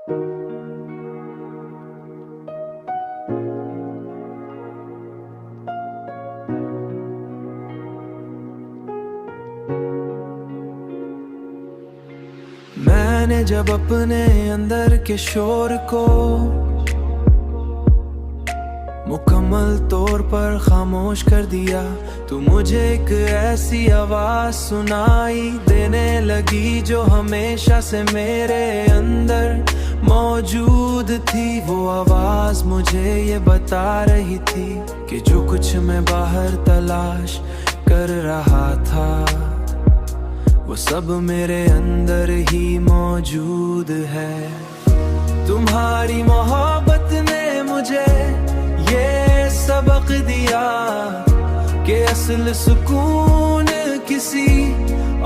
मैंने जब अपने अंदर के शोर को मुकम्मल तौर पर खामोश कर दिया, तो मुझे एक ऐसी आवाज सुनाई देने लगी जो हमेशा से मेरे अंदर मौजूद थी। वो आवाज मुझे ये बता रही थी कि जो कुछ मैं बाहर तलाश कर रहा था वो सब मेरे अंदर ही मौजूद है। तुम्हारी मोहब्बत ने मुझे ये सबक दिया कि असल सुकून किसी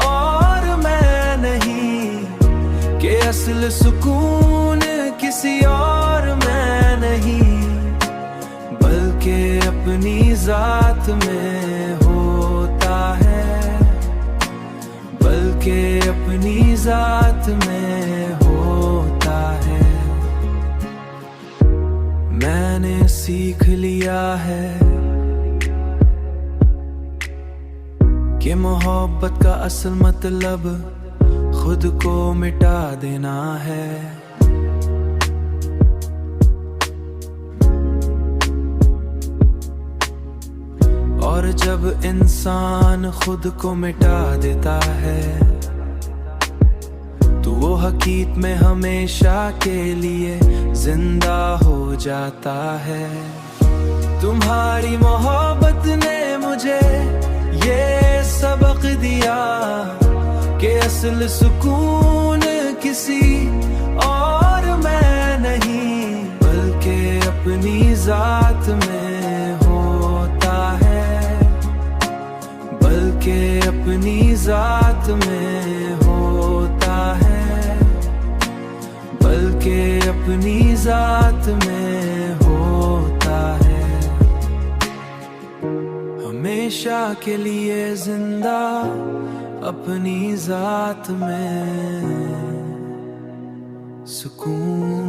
और में नहीं, कि असल सुकून किसी और में नहीं, बल्कि अपनी जात में होता है, बल्कि अपनी जात में होता है। मैंने सीख लिया है कि मोहब्बत का असल मतलब खुद को मिटा देना है। और जब इंसान खुद को मिटा देता है तो वो हकीकत में हमेशा के लिए जिंदा हो जाता है। तुम्हारी मोहब्बत ने मुझे ये सबक दिया कि असल सुकून किसी और में नहीं, बल्कि अपनी जात में होता है, बल्कि अपनी जात में होता है, बल्कि अपनी जात में होता है। हमेशा के लिए जिंदा अपनी जात में सुकून।